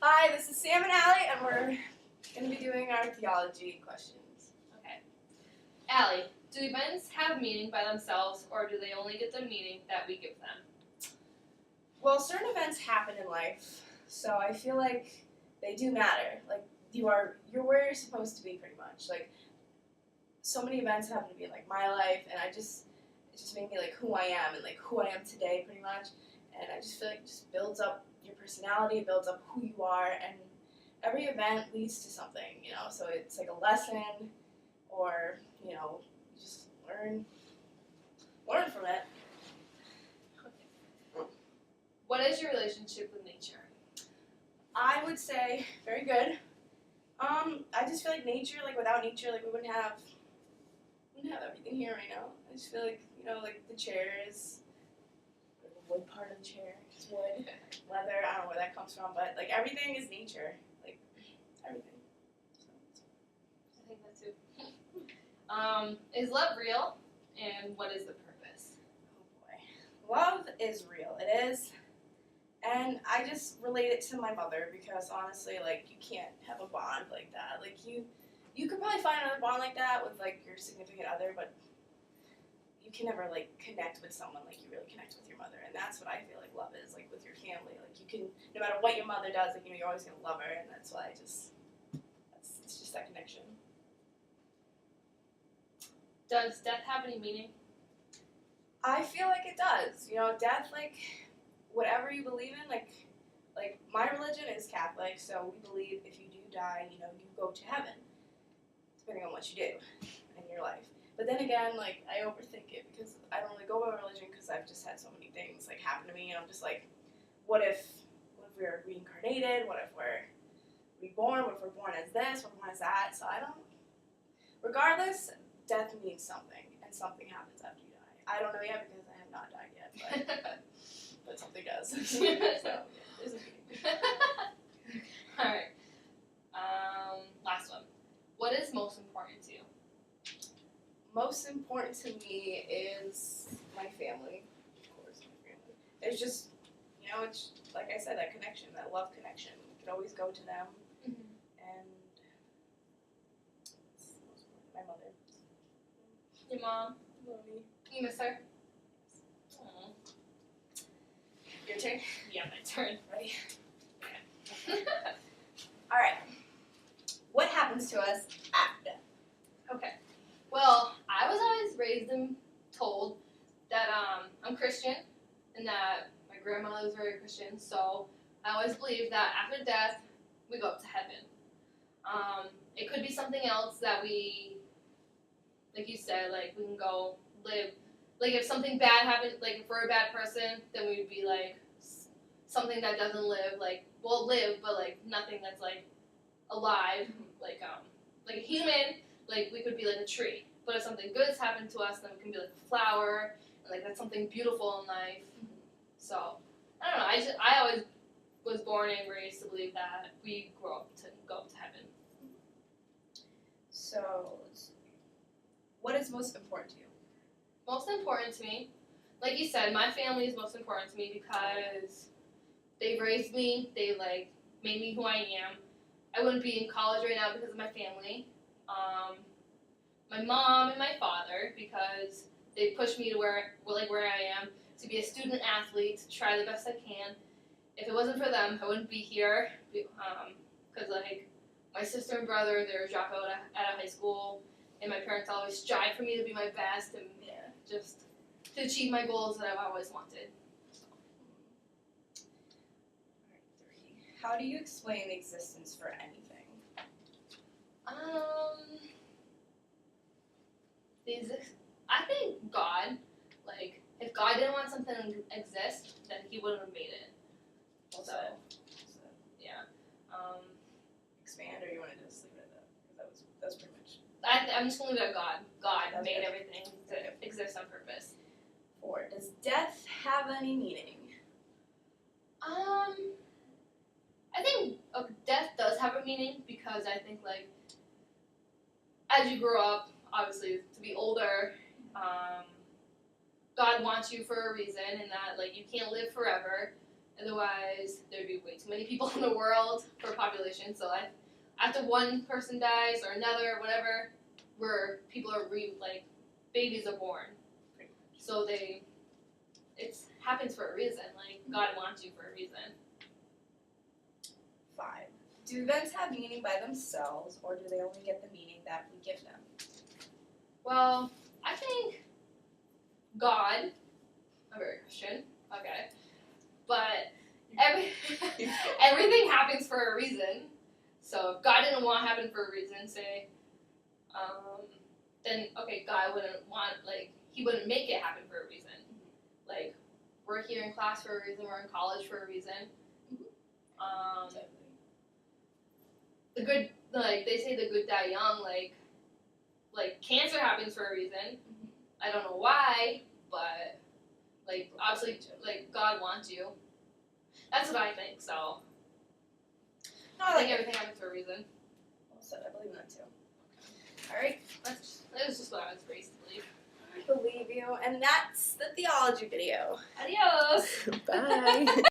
Hi, this is Sam and Allie, and we're going to be doing our theology questions. Okay. Allie, do events have meaning by themselves, or do they only get the meaning that we give them? Well, certain events happen in life, so I feel like they do matter. Like, you're where you're supposed to be, pretty much. Like, so many events happen to be in, like, my life, and it just made me, like, who I am, and, like, who I am today, pretty much. And I just feel like it just builds up your personality, it builds up who you are, and every event leads to something, you know, so it's like a lesson, or, you know, you just learn from it. What is your relationship with nature? I would say very good. I just feel like nature, like without nature, like we wouldn't have everything here right now. I just feel like, you know, like the chairs, the wood part of the chair, it's wood, leather, I don't know where that comes from, but like everything is nature, like everything. I think that too. Is love real, and what is the purpose? Oh boy. Love is real. It is. And I just relate it to my mother because honestly, like, you can't have a bond like that. Like, you could probably find another bond like that with, like, your significant other, but you can never, like, connect with someone like you really connect with your mother. And that's what I feel like love is, like, with your family. Like, you can, no matter what your mother does, like, you know, you're always going to love her. And that's why it's just that connection. Does death have any meaning? I feel like it does. You know, death, like, whatever you believe in, like my religion is Catholic, so we believe if you do die, you know, you go to heaven, depending on what you do in your life. But then again, like, I overthink it because I don't really go by religion because I've just had so many things, like, happen to me, and I'm just like, what if we're reincarnated? What if we're reborn? What if we're born as this? We're born as that? So I don't, regardless, death means something, and something happens after you die. I don't know yet because I have not died yet, but something does. So, yeah, there's a meaning. Alright. Last one. What is most important to you? Most important to me is my family. Of course, my family. It's just, you know, it's like I said, that connection, that love connection. You can always go to them. And it's the most important. My mother. Your mom? Mommy. You miss her? Aww. Your turn? Yeah, my turn. Ready? All right. What happens to us after death? Okay. Well, I was always raised and told that I'm Christian and that my grandmother was very Christian, so I always believed that after death, we go up to heaven. It could be something else that we, like you said, like we can go live. Like if something bad happened, like if we're a bad person, then we would be like something that doesn't live, like, well, live, but like nothing that's like alive, like a human, like we could be like a tree. But if something good's happened to us, then we can be like a flower, and like that's something beautiful in life. So I don't know. I always was born and raised to believe that we grow up to go up to heaven. So, let's see. What is most important to you? Most important to me, like you said, my family is most important to me because they raised me. They like made me who I am. I wouldn't be in college right now because of my family. My mom and my father, because they pushed me to where I am, to be a student athlete, to try the best I can. If it wasn't for them, I wouldn't be here. Because like my sister and brother, they were dropped out at a high school, and my parents always strive for me to be my best and just to achieve my goals that I've always wanted. How do you explain the existence for anything? I think God, like, if God didn't want something to exist, then he wouldn't have made it. So yeah. Expand, or you want to just leave it at that? Because that was pretty much. I'm just going to leave it at God. God That's made good. everything to exist on purpose. 4. Does death have any meaning? I think death does have a meaning because I think, like, as you grow up, obviously, to be older, God wants you for a reason, and that, like, you can't live forever, Otherwise, there'd be way too many people in the world for a population. So after one person dies or another, whatever, where people are babies are born. So it happens for a reason. Like God wants you for a reason. 5. Do events have meaning by themselves, or do they only get the meaning that we give them? Well, I think God. I'm very Christian. Okay, but everything happens for a reason. So if God didn't want it to happen for a reason, say, then okay, God wouldn't want He wouldn't make it happen for a reason. Like we're here in class for a reason. We're in college for a reason. The good, they say, the good die young. Like cancer happens for a reason. I don't know why, but obviously, God wants you. That's what I think. So No, I think everything happens for a reason. Well said. I believe in that too. All right. That was just what I was raised to believe. I believe you, and that's the theology video. Adios. Bye.